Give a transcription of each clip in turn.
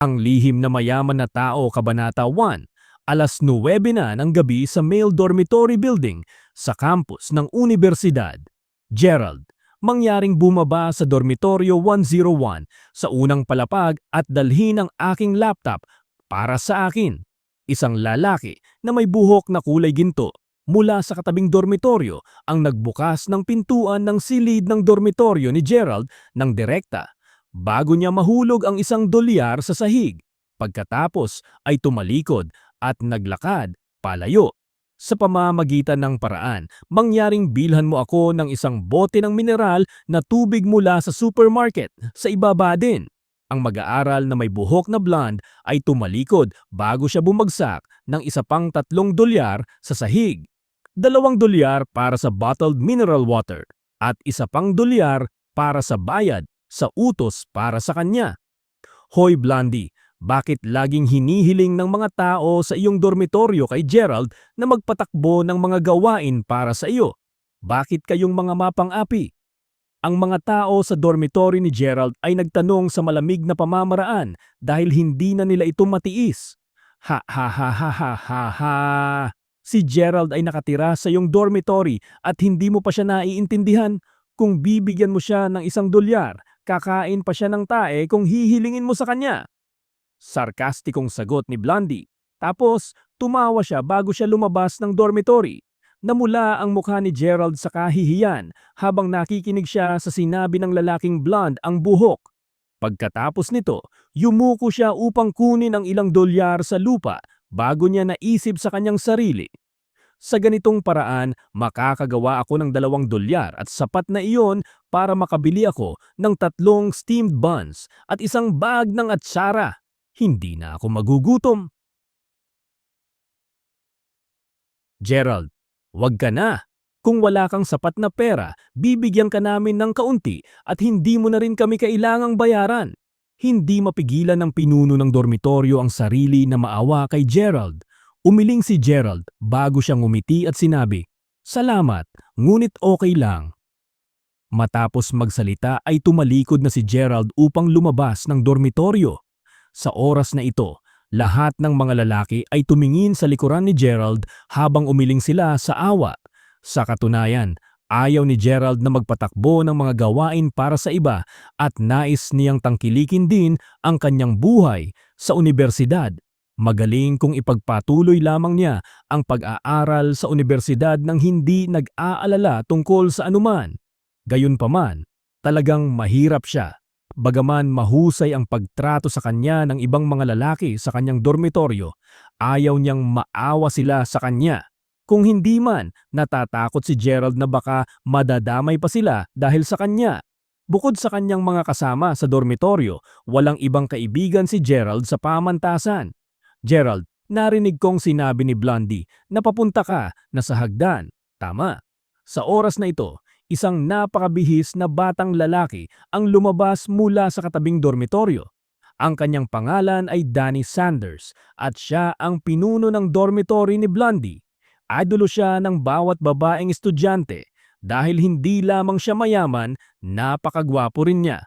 Ang Lihim na Mayaman na Tao, Kabanata 1, alas 9 na ng gabi sa Male Dormitory Building sa campus ng Universidad. Gerald, mangyaring bumaba sa Dormitoryo 101 sa unang palapag at dalhin ang aking laptop para sa akin. Isang lalaki na may buhok na kulay ginto mula sa katabing dormitoryo ang nagbukas ng pintuan ng silid ng dormitoryo ni Gerald ng direkta bago niya mahulog ang $1 sa sahig. Pagkatapos ay tumalikod at naglakad palayo. Sa pamamagitan ng paraan, mangyaring bilhan mo ako ng isang bote ng mineral na tubig mula sa supermarket sa ibaba din. Ang mag-aaral na may buhok na blonde ay tumalikod bago siya bumagsak ng isa pang $3 sa sahig. $2 para sa bottled mineral water at isa pang $1 para sa bayad sa utos para sa kanya. Hoy Blondie, bakit laging hinihiling ng mga tao sa iyong dormitoryo kay Gerald na magpatakbo ng mga gawain para sa iyo? Bakit kayong mga mapang-api? Ang mga tao sa dormitory ni Gerald ay nagtanong sa malamig na pamamaraan dahil hindi na nila ito matiis. Ha ha ha ha ha ha ha. Si Gerald ay nakatira sa iyong dormitory at hindi mo pa siya naiintindihan. Kung bibigyan mo siya ng $1, kakain pa siya ng tae kung hihilingin mo sa kanya. Sarkastikong sagot ni Blondie. Tapos tumawa siya bago siya lumabas ng dormitory. Namula ang mukha ni Gerald sa kahihiyan habang nakikinig siya sa sinabi ng lalaking blonde ang buhok. Pagkatapos nito, yumuko siya upang kunin ang ilang $1 sa lupa bago niya naisip sa kanyang sarili. Sa ganitong paraan, makakagawa ako ng $2 at sapat na iyon para makabili ako ng 3 steamed buns at isang bag ng atsara. Hindi na ako magugutom. Gerald, wag ka na. Kung wala kang sapat na pera, bibigyan ka namin ng kaunti at hindi mo na rin kami kailangang bayaran. Hindi mapigilan ng pinuno ng dormitoryo ang sarili na maawa kay Gerald. Umiling si Gerald bago siyang ngumiti at sinabi, "Salamat, ngunit okay lang." Matapos magsalita ay tumalikod na si Gerald upang lumabas ng dormitoryo. Sa oras na ito, lahat ng mga lalaki ay tumingin sa likuran ni Gerald habang umiling sila sa awa. Sa katunayan, ayaw ni Gerald na magpatakbo ng mga gawain para sa iba at nais niyang tangkilikin din ang kanyang buhay sa universidad. Magaling kung ipagpatuloy lamang niya ang pag-aaral sa universidad nang hindi nag-aalala tungkol sa anuman. Gayunpaman, talagang mahirap siya. Bagaman mahusay ang pagtrato sa kanya ng ibang mga lalaki sa kanyang dormitoryo, ayaw niyang maawa sila sa kanya. Kung hindi man, natatakot si Gerald na baka madadamay pa sila dahil sa kanya. Bukod sa kanyang mga kasama sa dormitoryo, walang ibang kaibigan si Gerald sa pamantasan. Gerald, narinig kong sinabi ni Blondie na papunta ka na sa hagdan. Tama. Sa oras na ito, isang napakabihis na batang lalaki ang lumabas mula sa katabing dormitoryo. Ang kanyang pangalan ay Danny Sanders at siya ang pinuno ng dormitory ni Blondie. Idolo siya ng bawat babaeng estudyante dahil hindi lamang siya mayaman, napakagwapo rin niya.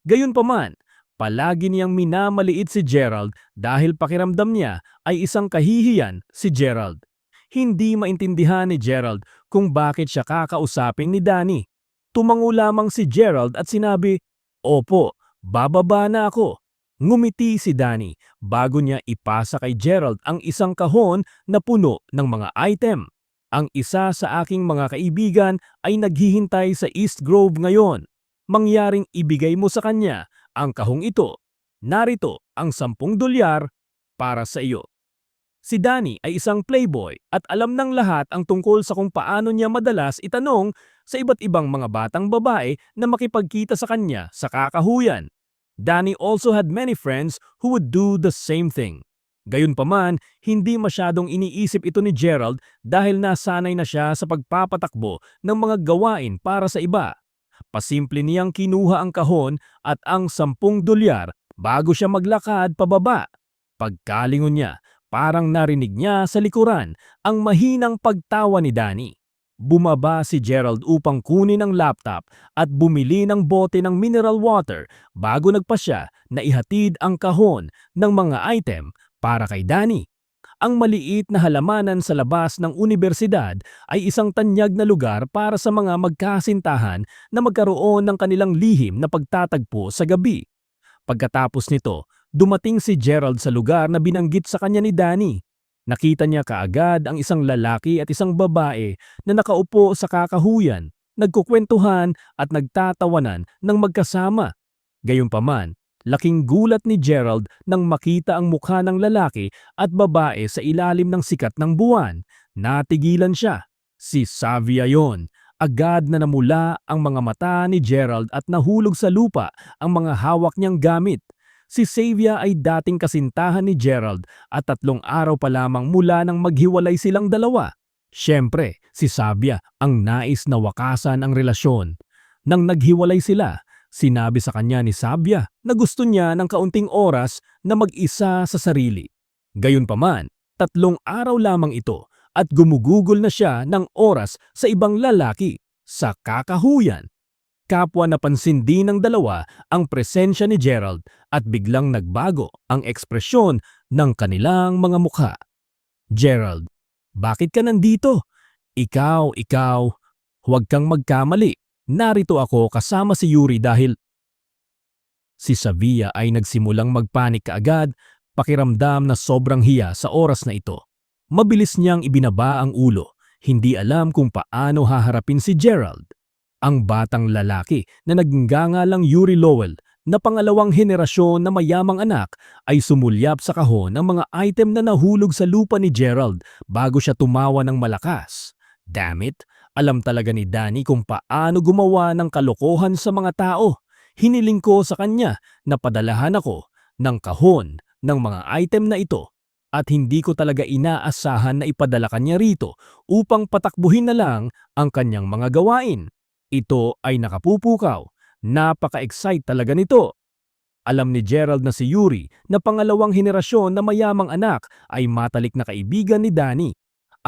Gayunpaman, palagi niyang minamaliit si Gerald dahil pakiramdam niya ay isang kahihiyan si Gerald. Hindi maintindihan ni Gerald kung bakit siya kakausapin ni Danny. Tumango lamang si Gerald at sinabi, "Opo, bababa na ako." Ngumiti si Danny bago niya ipasa kay Gerald ang isang kahon na puno ng mga item. Ang isa sa aking mga kaibigan ay naghihintay sa East Grove ngayon. Mangyaring ibigay mo sa kanya ang kahong ito. Narito ang $10 para sa iyo. Si Danny ay isang playboy at alam ng lahat ang tungkol sa kung paano niya madalas itanong sa iba't ibang mga batang babae na makipagkita sa kanya sa kakahuyan. Danny also had many friends who would do the same thing. Gayunpaman, hindi masyadong iniisip ito ni Gerald dahil nasanay na siya sa pagpapatakbo ng mga gawain para sa iba. Pasimple niyang kinuha ang kahon at ang $10 bago siya maglakad pababa. Pagkalingon niya, parang narinig niya sa likuran ang mahinang pagtawa ni Danny. Bumaba si Gerald upang kunin ang laptop at bumili ng bote ng mineral water bago nagpasya na ihatid ang kahon ng mga item para kay Danny. Ang maliit na halamanan sa labas ng unibersidad ay isang tanyag na lugar para sa mga magkasintahan na magkaroon ng kanilang lihim na pagtatagpo sa gabi. Pagkatapos nito, dumating si Gerald sa lugar na binanggit sa kanya ni Danny. Nakita niya kaagad ang isang lalaki at isang babae na nakaupo sa kakahuyan, nagkukwentuhan at nagtatawanan ng magkasama. Gayunpaman, laking gulat ni Gerald nang makita ang mukha ng lalaki at babae sa ilalim ng sikat ng buwan. Natigilan siya. Si Savia yon. Agad na namula ang mga mata ni Gerald at nahulog sa lupa ang mga hawak niyang gamit. Si Savia ay dating kasintahan ni Gerald at 3 araw pa lamang mula nang maghiwalay silang dalawa. Siyempre, si Savia ang nais na wakasan ang relasyon. Nang naghiwalay sila, sinabi sa kanya ni Savia na gusto niya ng kaunting oras na mag-isa sa sarili. Gayunpaman, 3 araw lamang ito at gumugugol na siya ng oras sa ibang lalaki sa kakahuyan. Kapwa napansin din ng dalawa ang presensya ni Gerald at biglang nagbago ang ekspresyon ng kanilang mga mukha. Gerald, bakit ka nandito? Ikaw, huwag kang magkamali. Narito ako kasama si Yuri dahil... Si Savia ay nagsimulang magpanik kaagad, pakiramdam na sobrang hiya sa oras na ito. Mabilis niyang ibinaba ang ulo, hindi alam kung paano haharapin si Gerald. Ang batang lalaki na nagngangalang Yuri Lowell na pangalawang henerasyon na mayamang anak ay sumulyap sa kahon ng mga item na nahulog sa lupa ni Gerald bago siya tumawa ng malakas. Damn it, alam talaga ni Danny kung paano gumawa ng kalokohan sa mga tao. Hiniling ko sa kanya na padalahan ako ng kahon ng mga item na ito at hindi ko talaga inaasahan na ipadala kanya rito upang patakbuhin na lang ang kanyang mga gawain. Ito ay nakapupukaw. Napaka-excite talaga nito. Alam ni Gerald na si Yuri na pangalawang henerasyon na mayamang anak ay matalik na kaibigan ni Danny.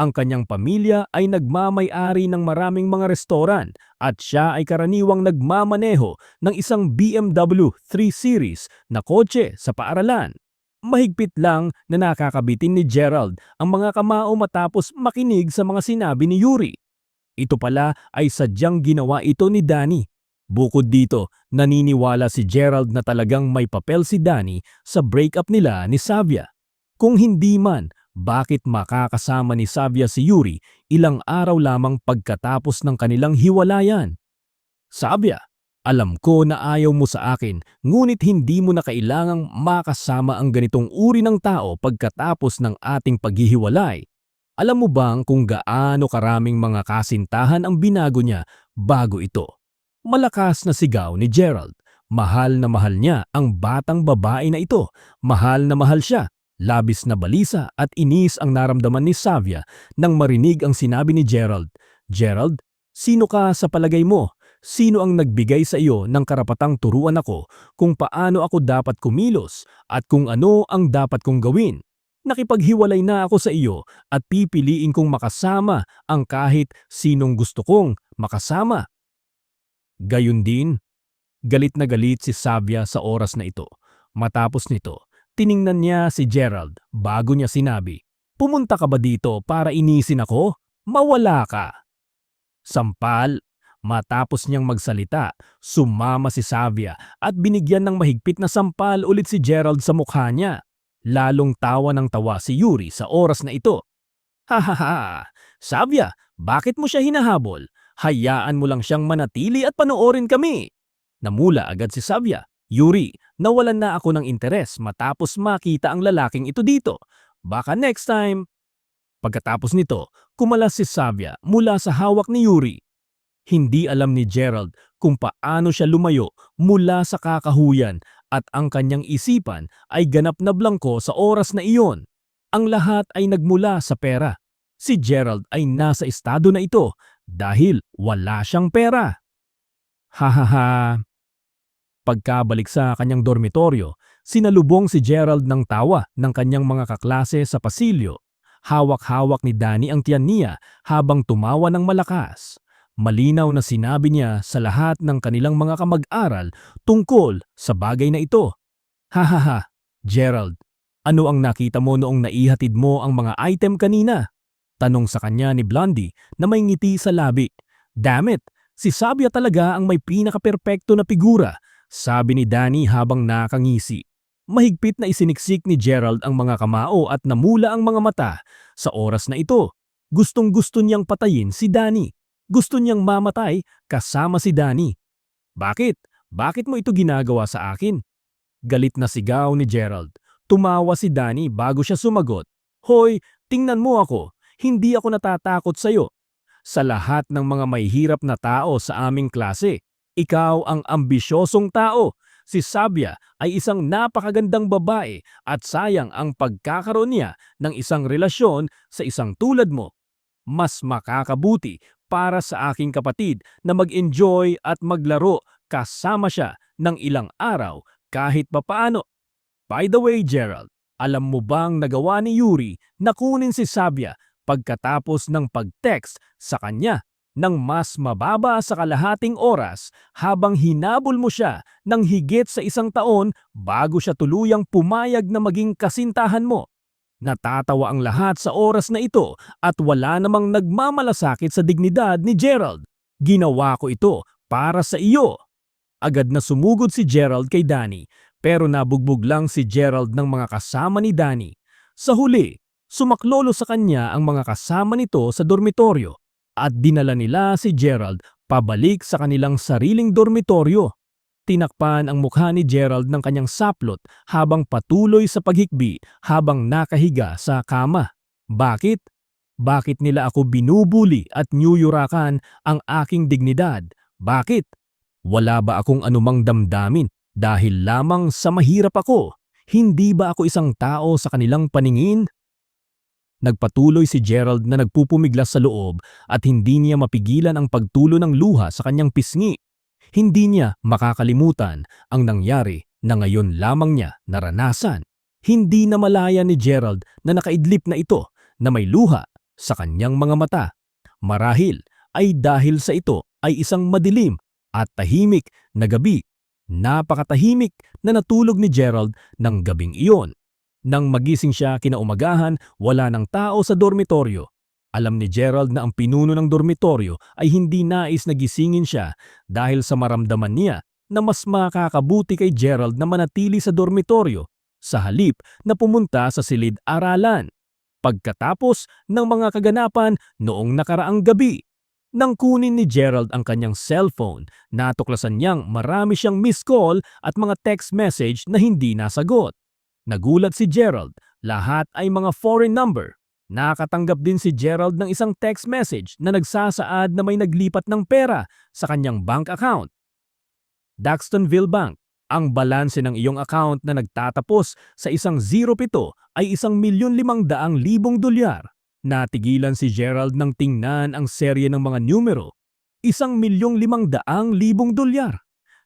Ang kanyang pamilya ay nagmamay-ari ng maraming mga restoran at siya ay karaniwang nagmamaneho ng isang BMW 3 Series na kotse sa paaralan. Mahigpit lang na nakakabitin ni Gerald ang mga kamao matapos makinig sa mga sinabi ni Yuri. Ito pala ay sadyang ginawa ito ni Danny. Bukod dito, naniniwala si Gerald na talagang may papel si Danny sa breakup nila ni Savia. Kung hindi man, bakit makakasama ni Savia si Yuri ilang araw lamang pagkatapos ng kanilang hiwalayan? Savia, alam ko na ayaw mo sa akin, ngunit hindi mo na kailangang makasama ang ganitong uri ng tao pagkatapos ng ating paghihiwalay. Alam mo bang kung gaano karaming mga kasintahan ang binago niya bago ito? Malakas na sigaw ni Gerald. Mahal na mahal niya ang batang babae na ito. Mahal na mahal siya. Labis na balisa at inis ang naramdaman ni Savia nang marinig ang sinabi ni Gerald. Gerald, sino ka sa palagay mo? Sino ang nagbigay sa iyo ng karapatang turuan ako kung paano ako dapat kumilos at kung ano ang dapat kong gawin? Nakipaghiwalay na ako sa iyo at pipiliin kong makasama ang kahit sinong gusto kong makasama. Gayun din, galit na galit si Savia sa oras na ito. Matapos nito, tiningnan niya si Gerald bago niya sinabi, "Pumunta ka ba dito para inisin ako? Mawala ka." Sampal. Matapos niyang magsalita, sumama si Savia at binigyan ng mahigpit na sampal ulit si Gerald sa mukha niya. Lalong tawa ng tawa si Yuri sa oras na ito. "Hahaha, Savia, bakit mo siya hinahabol? Hayaan mo lang siyang manatili at panoorin kami." Namula agad si Savia. "Yuri, nawalan na ako ng interes matapos makita ang lalaking ito dito. Baka next time." Pagkatapos nito, kumalas si Savia mula sa hawak ni Yuri. Hindi alam ni Gerald kung paano siya lumayo mula sa kakahuyan at ang kanyang isipan ay ganap na blangko sa oras na iyon. Ang lahat ay nagmula sa pera. Si Gerald ay nasa estado na ito dahil wala siyang pera. Hahaha. Pagkabalik sa kanyang dormitoryo, sinalubong si Gerald ng tawa ng kanyang mga kaklase sa pasilyo. Hawak-hawak ni Danny ang tiyan niya habang tumawa ng malakas. Malinaw na sinabi niya sa lahat ng kanilang mga kamag-aral tungkol sa bagay na ito. Hahaha, Gerald, ano ang nakita mo noong naihatid mo ang mga item kanina? Tanong sa kanya ni Blondie na may ngiti sa labi. Damn it, si Sabia talaga ang may pinaka-perpekto na figura, sabi ni Danny habang nakangisi. Mahigpit na isiniksik ni Gerald ang mga kamao at namula ang mga mata. Sa oras na ito, gustong-gusto niyang patayin si Danny. Gusto niyang mamatay kasama si Danny. Bakit? Bakit mo ito ginagawa sa akin? Galit na sigaw ni Gerald. Tumawa si Danny bago siya sumagot. Hoy, tingnan mo ako. Hindi ako natatakot sa'yo. Sa lahat ng mga mahihirap na tao sa aming klase, ikaw ang ambisyosong tao. Si Sabia ay isang napakagandang babae at sayang ang pagkakaroon niya ng isang relasyon sa isang tulad mo. Mas makakabuti para sa aking kapatid na mag-enjoy at maglaro kasama siya ng ilang araw kahit papaano. By the way, Gerald, alam mo bang nagawa ni Yuri na kunin si Sabia pagkatapos ng pag-text sa kanya ng mas mababa sa kalahating oras habang hinabol mo siya ng higit sa 1 taon bago siya tuluyang pumayag na maging kasintahan mo? Natatawa ang lahat sa oras na ito at wala namang nagmamalasakit sa dignidad ni Gerald. Ginawa ko ito para sa iyo. Agad na sumugod si Gerald kay Danny pero nabugbog lang si Gerald ng mga kasama ni Danny. Sa huli, sumaklolo sa kanya ang mga kasama nito sa dormitoryo at dinala nila si Gerald pabalik sa kanilang sariling dormitoryo. Tinakpan ang mukha ni Gerald ng kanyang saplot habang patuloy sa paghikbi habang nakahiga sa kama. Bakit? Bakit nila ako binubuli at niyuyurakan ang aking dignidad? Bakit? Wala ba akong anumang damdamin dahil lamang sa mahirap ako? Hindi ba ako isang tao sa kanilang paningin? Nagpatuloy si Gerald na nagpupumiglas sa loob at hindi niya mapigilan ang pagtulo ng luha sa kanyang pisngi. Hindi niya makakalimutan ang nangyari na ngayon lamang niya naranasan. Hindi na malaya ni Gerald na nakaidlip na ito na may luha sa kanyang mga mata. Marahil ay dahil sa ito ay isang madilim at tahimik na gabi. Napakatahimik na natulog ni Gerald ng gabing iyon. Nang magising siya kinaumagahan, wala ng tao sa dormitoryo. Alam ni Gerald na ang pinuno ng dormitoryo ay hindi nais na gisingin siya dahil sa maramdaman niya na mas makakabuti kay Gerald na manatili sa dormitoryo sa halip na pumunta sa silid-aralan. Pagkatapos ng mga kaganapan noong nakaraang gabi, nang kunin ni Gerald ang kanyang cellphone, natuklasan niyang marami siyang missed call at mga text message na hindi nasagot. Nagulat si Gerald, lahat ay mga foreign number. Nakatanggap din si Gerald ng isang text message na nagsasaad na may naglipat ng pera sa kanyang bank account. Daxtonville Bank, ang balanse ng iyong account na nagtatapos sa 107 ay $1,500,000. Natigilan si Gerald nang tingnan ang serye ng mga numero. $1,500,000.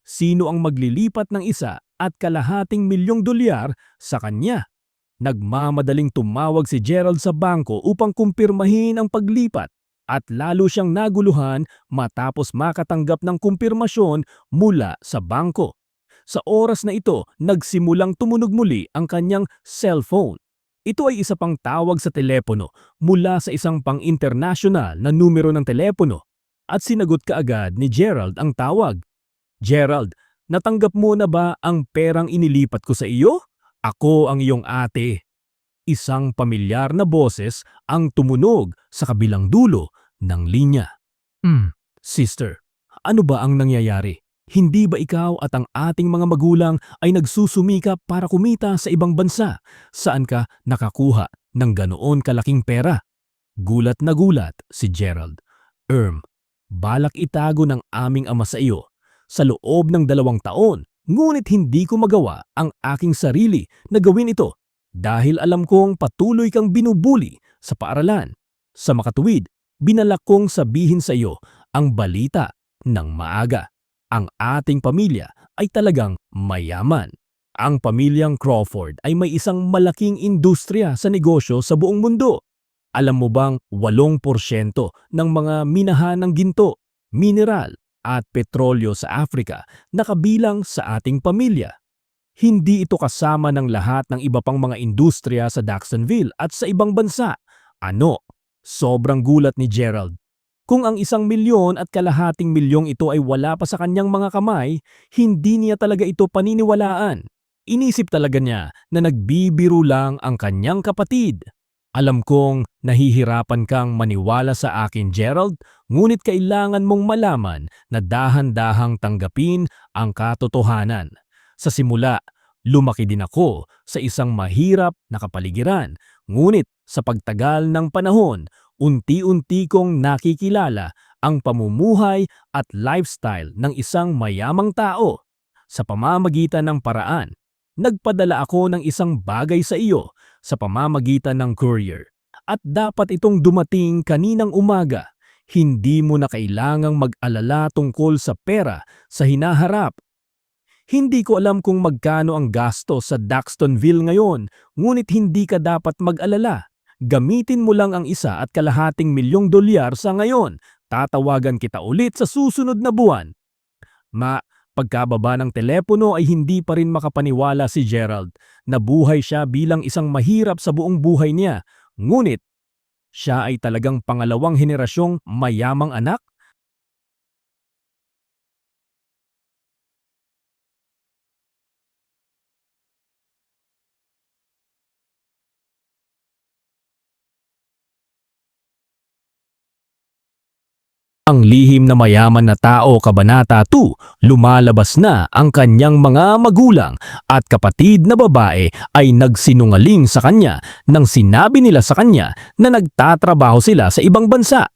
Sino ang maglilipat ng $1,250,000 sa kanya? Nagmamadaling tumawag si Gerald sa bangko upang kumpirmahin ang paglipat at lalo siyang naguluhan matapos makatanggap ng kumpirmasyon mula sa bangko. Sa oras na ito, nagsimulang tumunog muli ang kanyang cellphone. Ito ay isa pang tawag sa telepono mula sa isang pang-internasyonal na numero ng telepono at sinagot kaagad ni Gerald ang tawag. Gerald, natanggap mo na ba ang perang inilipat ko sa iyo? Ako ang iyong ate. Isang pamilyar na boses ang tumunog sa kabilang dulo ng linya. Sister, ano ba ang nangyayari? Hindi ba ikaw at ang ating mga magulang ay nagsusumikap para kumita sa ibang bansa? Saan ka nakakuha ng ganoon kalaking pera? Gulat na gulat si Gerald. Balak itago ng aming ama sa iyo sa loob ng 2 taon, ngunit hindi ko magawa ang aking sarili na gawin ito dahil alam kong patuloy kang binubuli sa paaralan. Sa makatuwid, binalak kong sabihin sa iyo ang balita ng maaga. Ang ating pamilya ay talagang mayaman. Ang pamilyang Crawford ay may isang malaking industriya sa negosyo sa buong mundo. Alam mo bang 8% ng mga minahan ng ginto, mineral at petrolyo sa Africa nakabilang sa ating pamilya? Hindi ito kasama ng lahat ng iba pang mga industriya sa Jacksonville at sa ibang bansa. Ano? Sobrang gulat ni Gerald. Kung ang 1,250,000 ito ay wala pa sa kanyang mga kamay, hindi niya talaga ito paniniwalaan. Inisip talaga niya na nagbibiro lang ang kanyang kapatid. Alam kong nahihirapan kang maniwala sa akin, Gerald, ngunit kailangan mong malaman na dahan-dahang tanggapin ang katotohanan. Sa simula, lumaki din ako sa isang mahirap na kapaligiran, ngunit sa pagtagal ng panahon, unti-unti kong nakikilala ang pamumuhay at lifestyle ng isang mayamang tao. Sa pamamagitan ng paraan, nagpadala ako ng isang bagay sa iyo sa pamamagitan ng courier. At dapat itong dumating kaninang umaga. Hindi mo na kailangang mag-alala tungkol sa pera sa hinaharap. Hindi ko alam kung magkano ang gasto sa Jacksonville ngayon, ngunit hindi ka dapat mag-alala. Gamitin mo lang ang $1.5 milyong sa ngayon. Tatawagan kita ulit sa susunod na buwan. Pagkababa ng telepono ay hindi pa rin makapaniwala si Gerald. Nabuhay siya bilang isang mahirap sa buong buhay niya. Ngunit, siya ay talagang pangalawang henerasyong mayamang anak. Ang lihim na mayaman na tao, Kabanata 2, lumalabas na ang kanyang mga magulang at kapatid na babae ay nagsinungaling sa kanya nang sinabi nila sa kanya na nagtatrabaho sila sa ibang bansa.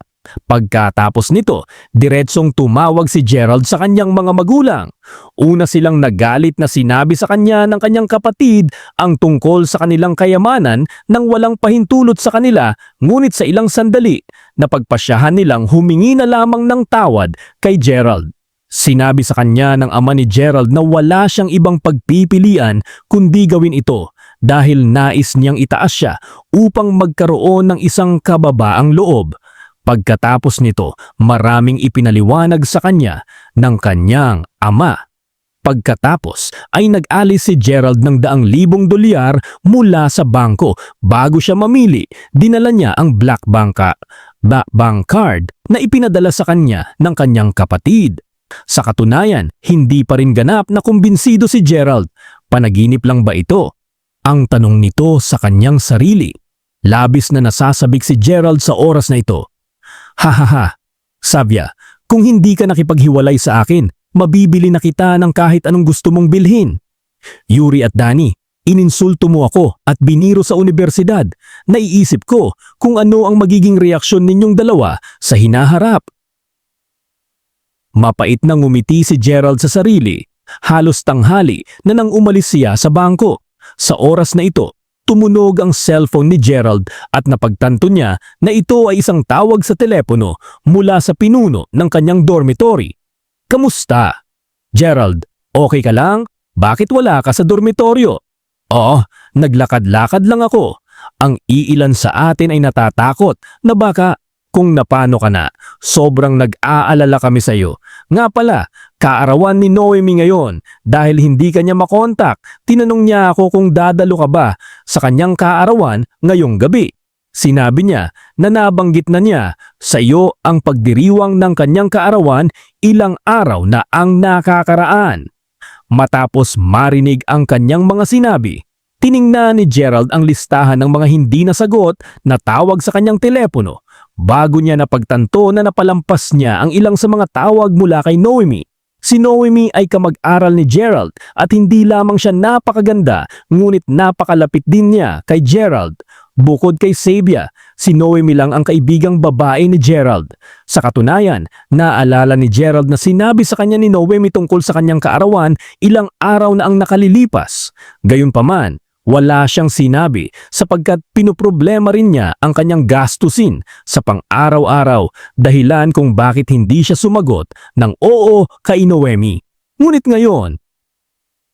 Pagkatapos nito, diretsong tumawag si Gerald sa kanyang mga magulang. Una silang nagalit na sinabi sa kanya ng kanyang kapatid ang tungkol sa kanilang kayamanan nang walang pahintulot sa kanila, ngunit sa ilang sandali, napagpasyahan nilang humingi na lamang ng tawad kay Gerald. Sinabi sa kanya ng ama ni Gerald na wala siyang ibang pagpipilian kundi gawin ito dahil nais niyang itaas siya upang magkaroon ng isang kababaang loob. Pagkatapos nito, maraming ipinaliwanag sa kanya ng kanyang ama. Pagkatapos ay nag-alis si Gerald ng $100,000 mula sa bangko. Bago siya mamili, dinala niya ang black bank card na ipinadala sa kanya ng kanyang kapatid. Sa katunayan, hindi pa rin ganap na kumbinsido si Gerald. Panaginip lang ba ito? Ang tanong nito sa kanyang sarili. Labis na nasasabik si Gerald sa oras na ito. Hahaha, Savia, kung hindi ka nakipaghiwalay sa akin, mabibili na kita ng kahit anong gusto mong bilhin. Yuri at Danny, ininsulto mo ako at biniro sa universidad. Naiisip ko kung ano ang magiging reaksyon ninyong dalawa sa hinaharap. Mapait na ngumiti si Gerald sa sarili. Halos tanghali na nang umalis siya sa bangko. Sa oras na ito, tumunog ang cellphone ni Gerald at napagtanto niya na ito ay isang tawag sa telepono mula sa pinuno ng kanyang dormitory. Kamusta? Gerald, okay ka lang? Bakit wala ka sa dormitoryo? Oo, naglakad-lakad lang ako. Ang iilan sa atin ay natatakot na baka kung napano ka na, sobrang nag-aalala kami sa iyo. Nga pala, kaarawan ni Noemi ngayon dahil hindi kanya makontak. Tinanong niya ako kung dadalo ka ba sa kanyang kaarawan ngayong gabi. Sinabi niya na nabanggit na niya sa iyo ang pagdiriwang ng kanyang kaarawan ilang araw na ang nakakaraan. Matapos marinig ang kanyang mga sinabi, tiningnan ni Gerald ang listahan ng mga hindi nasagot na tawag sa kanyang telepono. Bago niya napagtanto na napalampas niya ang ilang sa mga tawag mula kay Noemi. Si Noemi ay kamag-aral ni Gerald at hindi lamang siya napakaganda ngunit napakalapit din niya kay Gerald. Bukod kay Sabia, si Noemi lang ang kaibigang babae ni Gerald. Sa katunayan, naalala ni Gerald na sinabi sa kanya ni Noemi tungkol sa kanyang kaarawan ilang araw na ang nakalilipas. Gayunpaman, wala siyang sinabi sapagkat pinoproblema rin niya ang kanyang gastusin sa pang-araw-araw dahilan kung bakit hindi siya sumagot ng oo kay Noemi. Ngunit ngayon,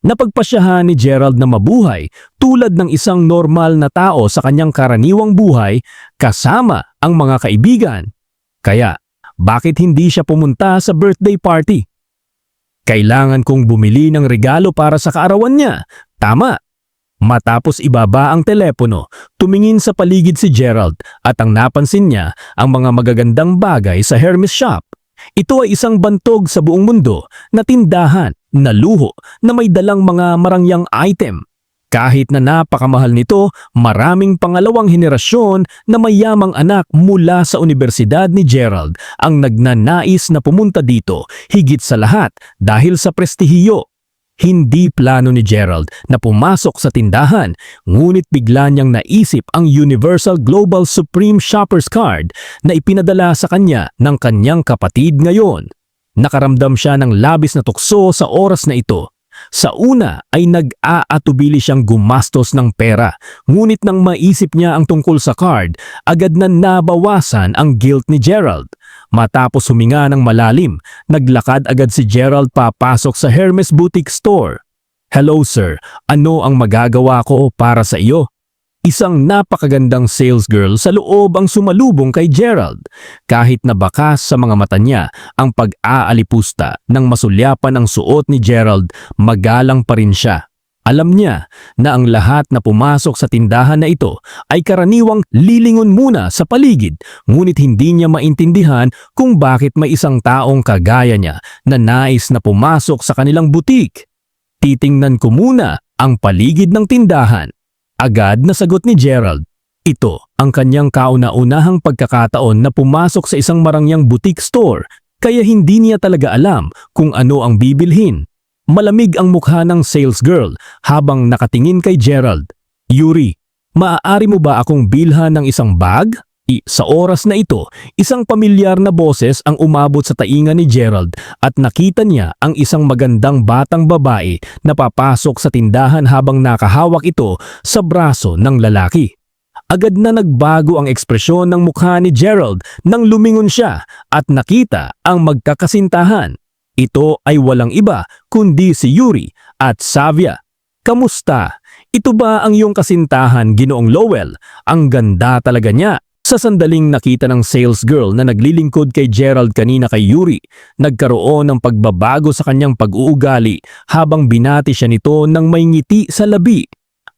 Napagpasyahan ni Gerald na mabuhay tulad ng isang normal na tao sa kanyang karaniwang buhay kasama ang mga kaibigan. Kaya, bakit hindi siya pumunta sa birthday party? Kailangan kong bumili ng regalo para sa kaarawan niya. Tama. Matapos ibaba ang telepono, tumingin sa paligid si Gerald at ang napansin niya ang mga magagandang bagay sa Hermes shop. Ito ay isang bantog sa buong mundo na tindahan na luho na may dalang mga marangyang item. Kahit na napakamahal nito, maraming pangalawang henerasyon na mayamang anak mula sa universidad ni Gerald ang nagnanais na pumunta dito, higit sa lahat dahil sa prestihiyo. Hindi plano ni Gerald na pumasok sa tindahan, ngunit bigla niyang naisip ang Universal Global Supreme Shoppers Card na ipinadala sa kanya ng kanyang kapatid ngayon. Nakaramdam siya ng labis na tukso sa oras na ito. Sa una ay nag-aatubili siyang gumastos ng pera, ngunit nang maisip niya ang tungkol sa card, agad na nabawasan ang guilt ni Gerald. Matapos huminga ng malalim, naglakad agad si Gerald papasok sa Hermes Boutique Store. "Hello sir, ano ang magagawa ko para sa iyo?" Isang napakagandang sales girl sa loob ang sumalubong kay Gerald. Kahit na bakas sa mga mata niya ang pag-aalipusta ng masulyapan ng suot ni Gerald, magalang pa rin siya. Alam niya na ang lahat na pumasok sa tindahan na ito ay karaniwang lilingon muna sa paligid, ngunit hindi niya maintindihan kung bakit may isang taong kagaya niya na nais na pumasok sa kanilang butik. "Titingnan ko muna ang paligid ng tindahan." Agad na sagot ni Gerald. Ito ang kanyang kauna-unahang pagkakataon na pumasok sa isang marangyang boutique store, kaya hindi niya talaga alam kung ano ang bibilhin. Malamig ang mukha ng sales girl habang nakatingin kay Gerald. "Yuri, maaari mo ba akong bilhan ng isang bag?" Sa oras na ito, isang pamilyar na boses ang umabot sa tainga ni Gerald at nakita niya ang isang magandang batang babae na papasok sa tindahan habang nakahawak ito sa braso ng lalaki. Agad na nagbago ang ekspresyon ng mukha ni Gerald nang lumingon siya at nakita ang magkakasintahan. Ito ay walang iba kundi si Yuri at Savia. "Kamusta? Ito ba ang iyong kasintahan, Ginoong Lowell? Ang ganda talaga niya." Sa sandaling nakita ng sales girl na naglilingkod kay Gerald kanina kay Yuri, nagkaroon ng pagbabago sa kanyang pag-uugali habang binati siya nito ng may ngiti sa labi.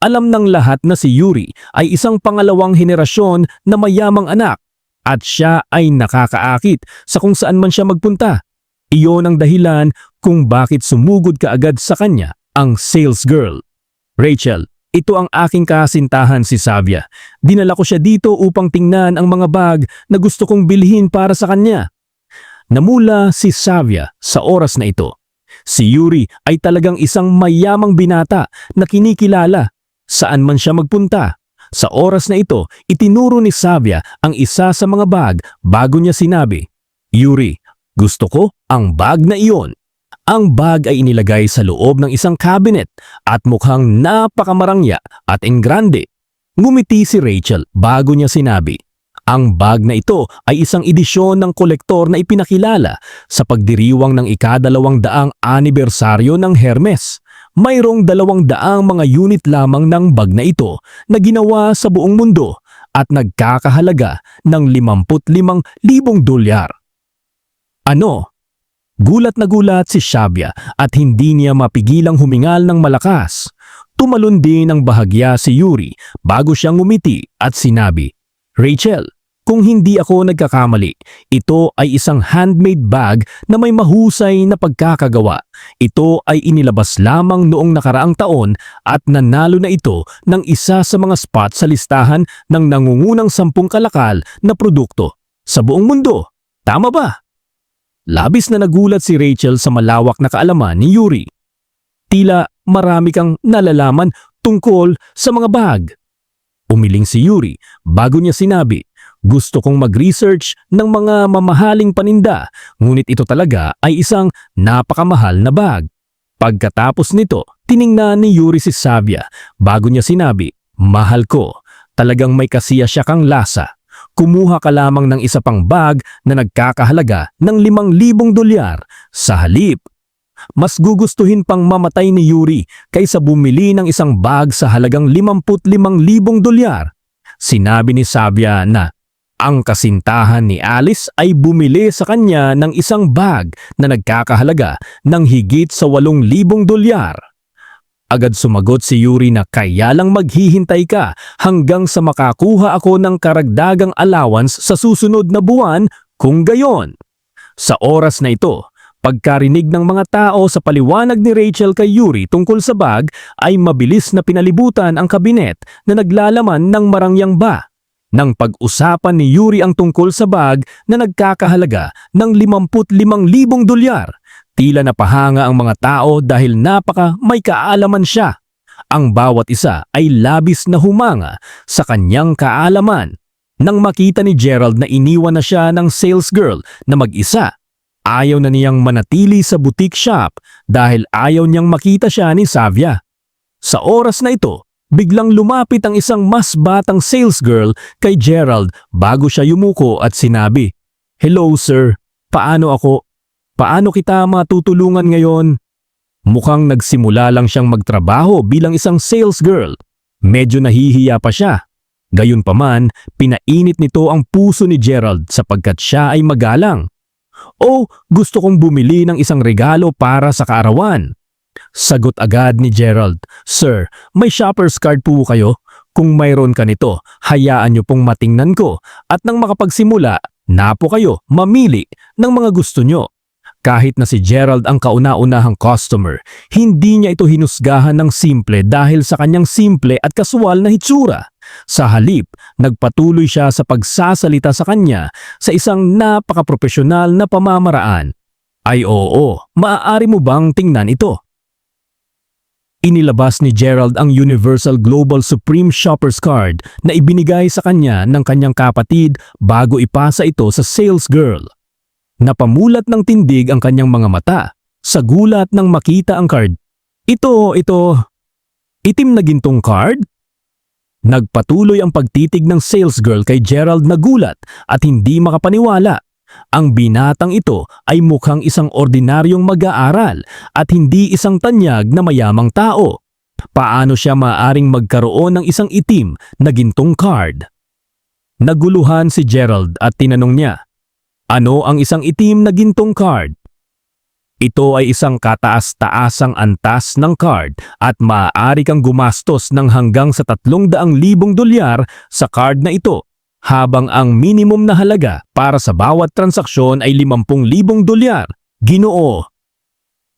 Alam ng lahat na si Yuri ay isang pangalawang henerasyon na mayamang anak at siya ay nakakaakit sa kung saan man siya magpunta. Iyon ang dahilan kung bakit sumugod kaagad sa kanya ang sales girl. "Rachel, ito ang aking kasintahan si Savia. Dinala ko siya dito upang tingnan ang mga bag na gusto kong bilhin para sa kanya." Namula si Savia sa oras na ito. Si Yuri ay talagang isang mayamang binata na kinikilala. Saan man siya magpunta. Sa oras na ito, itinuro ni Savia ang isa sa mga bag bago niya sinabi, "Yuri, gusto ko ang bag na iyon." Ang bag ay inilagay sa loob ng isang cabinet at mukhang napakamarangya at engrande. Ngumiti si Rachel bago niya sinabi, "Ang bag na ito ay isang edisyon ng kolektor na ipinakilala sa pagdiriwang ng ika-200 anibersaryo ng Hermes. Mayroong 200 mga unit lamang ng bag na ito na ginawa sa buong mundo at nagkakahalaga ng $55,000. Ano? Gulat na gulat si Savia at hindi niya mapigilang humingal ng malakas. Tumalon din ng bahagya si Yuri bago siyang ngumiti at sinabi, "Rachel, kung hindi ako nagkakamali, ito ay isang handmade bag na may mahusay na pagkakagawa. Ito ay inilabas lamang noong nakaraang taon at nanalo na ito ng isa sa mga spot sa listahan ng nangungunang 10 kalakal na produkto sa buong mundo. Tama ba?" Labis na nagulat si Rachel sa malawak na kaalaman ni Yuri. Tila marami kang nalalaman tungkol sa mga bag. Umiling si Yuri bago niya sinabi, "Gusto kong mag-research ng mga mamahaling paninda, ngunit ito talaga ay isang napakamahal na bag." Pagkatapos nito, tiningnan ni Yuri si Savia bago niya sinabi, "Mahal ko, talagang may kasiya kang lasa. Kumuha ka lamang ng isa pang bag na nagkakahalaga ng $5,000 sa halip." Mas gugustuhin pang mamatay ni Yuri kaysa bumili ng isang bag sa halagang $55,000. Sinabi ni Savia na ang kasintahan ni Alice ay bumili sa kanya ng isang bag na nagkakahalaga ng higit sa $8,000. Agad sumagot si Yuri na kaya lang maghihintay ka hanggang sa makakuha ako ng karagdagang allowance sa susunod na buwan kung gayon. Sa oras na ito, pagkarinig ng mga tao sa paliwanag ni Rachel kay Yuri tungkol sa bag ay mabilis na pinalibutan ang kabinet na naglalaman ng marangyang ba. Nang pag-usapan ni Yuri ang tungkol sa bag na nagkakahalaga ng $55,000, tila napahanga ang mga tao dahil napaka may kaalaman siya. Ang bawat isa ay labis na humanga sa kanyang kaalaman. Nang makita ni Gerald na iniwan na siya ng sales girl na mag-isa, ayaw na niyang manatili sa boutique shop dahil ayaw niyang makita siya ni Savia. Sa oras na ito, biglang lumapit ang isang mas batang sales girl kay Gerald bago siya yumuko at sinabi, "Hello sir, paano kita matutulungan ngayon?" Mukhang nagsimula lang siyang magtrabaho bilang isang sales girl. Medyo nahihiya pa siya. Gayunpaman, pinainit nito ang puso ni Gerald sapagkat siya ay magalang. "Oh, gusto kong bumili ng isang regalo para sa kaarawan." Sagot agad ni Gerald, "Sir, may shopper's card po kayo? Kung mayroon ka nito, hayaan niyo pong matingnan ko at nang makapagsimula, na po kayo mamili ng mga gusto niyo." Kahit na si Gerald ang kauna-unahang customer, hindi niya ito hinusgahan ng simple dahil sa kanyang simple at kasual na hitsura. Sa halip, nagpatuloy siya sa pagsasalita sa kanya sa isang napaka-profesional na pamamaraan. "Ay oo, maaari mo bang tingnan ito?" Inilabas ni Gerald ang Universal Global Supreme Shoppers Card na ibinigay sa kanya ng kanyang kapatid bago ipasa ito sa sales girl. Napamulat ng tindig ang kanyang mga mata sa gulat nang makita ang card. Ito, itim na gintong card?" Nagpatuloy ang pagtitig ng sales girl kay Gerald na gulat at hindi makapaniwala. Ang binatang ito ay mukhang isang ordinaryong mag-aaral at hindi isang tanyag na mayamang tao. Paano siya maaring magkaroon ng isang itim na gintong card? Naguluhan si Gerald at tinanong niya, "Ano ang isang itim na gintong card?" Ito ay isang kataas-taasang antas ng card at maaari kang gumastos ng hanggang sa $300,000 sa card na ito, habang ang minimum na halaga para sa bawat transaksyon ay $50,000. Ginoo!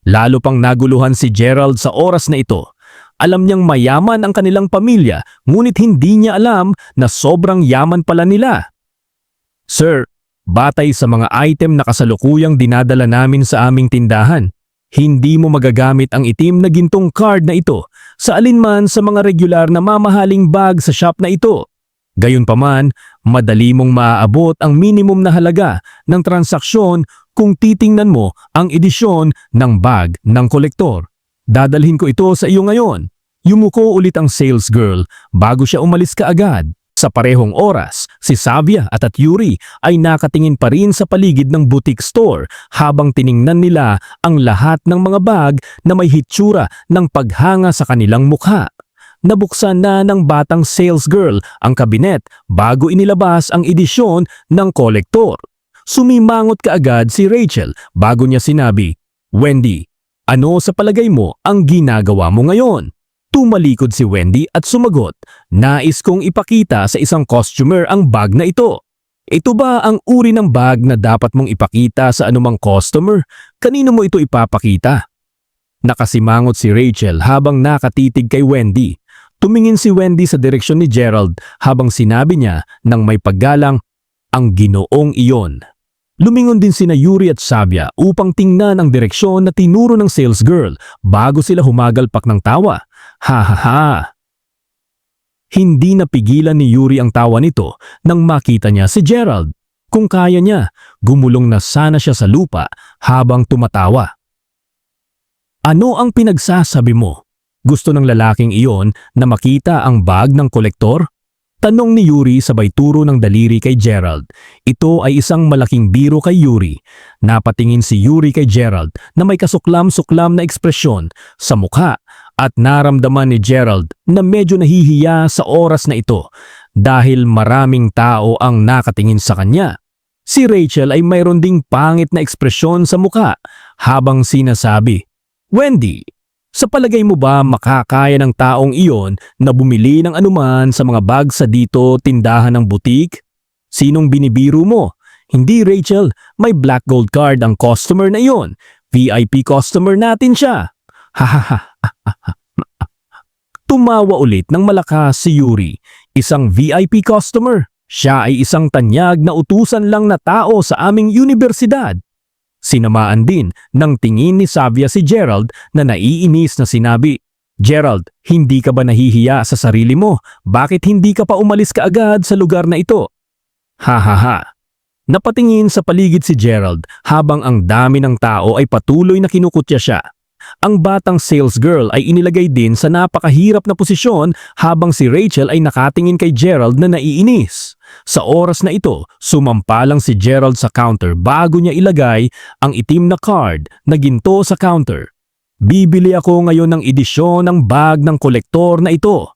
Lalo pang naguluhan si Gerald sa oras na ito. Alam niyang mayaman ang kanilang pamilya, ngunit hindi niya alam na sobrang yaman pala nila. "Sir, batay sa mga item na kasalukuyang dinadala namin sa aming tindahan, hindi mo magagamit ang itim na gintong card na ito sa alinman sa mga regular na mamahaling bag sa shop na ito. Gayunpaman, madali mong maaabot ang minimum na halaga ng transaksyon kung titingnan mo ang edisyon ng bag ng kolektor. Dadalhin ko ito sa iyo ngayon." Yumuko ulit ang sales girl bago siya umalis kaagad. Sa parehong oras, si Savia at Yuri ay nakatingin pa rin sa paligid ng boutique store habang tiningnan nila ang lahat ng mga bag na may hitsura ng paghanga sa kanilang mukha. Nabuksan na ng batang sales girl ang kabinet bago inilabas ang edisyon ng kolektor. Sumimangot kaagad si Rachel bago niya sinabi, "Wendy, ano sa palagay mo ang ginagawa mo ngayon?" Tumalikod si Wendy at sumagot, "Nais kong ipakita sa isang customer ang bag na ito." "Ito ba ang uri ng bag na dapat mong ipakita sa anumang customer? Kanino mo ito ipapakita?" Nakasimangot si Rachel habang nakatitig kay Wendy. Tumingin si Wendy sa direksyon ni Gerald habang sinabi niya ng may paggalang, "Ang Ginoong iyon." Lumingon din sina Yuri at Savia upang tingnan ang direksyon na tinuro ng sales girl bago sila humagalpak ng tawa. Ha ha ha! Hindi napigilan ni Yuri ang tawa nito nang makita niya si Gerald. Kung kaya niya, gumulong na sana siya sa lupa habang tumatawa. "Ano ang pinagsasabi mo? Gusto ng lalaking iyon na makita ang bag ng kolektor?" Tanong ni Yuri sabay turo ng daliri kay Gerald. Ito ay isang malaking biro kay Yuri. Napatingin si Yuri kay Gerald na may kasuklam-suklam na ekspresyon sa mukha at naramdaman ni Gerald na medyo nahihiya sa oras na ito dahil maraming tao ang nakatingin sa kanya. Si Rachel ay mayroon ding pangit na ekspresyon sa mukha habang sinasabi, "Wendy, sa palagay mo ba makakaya ng taong iyon na bumili ng anuman sa mga bag sa dito tindahan ng butik? Sinong binibiro mo? Hindi Rachel, may black gold card ang customer na iyon. VIP customer natin siya." Hahaha. Tumawa ulit ng malakas si Yuri. Isang VIP customer. Siya ay isang tanyag na utusan lang na tao sa aming universidad. Sinamaan din ng tingin ni Savia si Gerald na naiinis na sinabi, "Gerald, hindi ka ba nahihiya sa sarili mo? Bakit hindi ka pa umalis kaagad sa lugar na ito?" Hahaha. Napatingin sa paligid si Gerald habang ang dami ng tao ay patuloy na kinukutya siya. Ang batang sales girl ay inilagay din sa napakahirap na posisyon habang si Rachel ay nakatingin kay Gerald na naiinis. Sa oras na ito, sumampalang si Gerald sa counter bago niya ilagay ang itim na card na ginto sa counter. "Bibili ako ngayon ng edisyon ng bag ng kolektor na ito.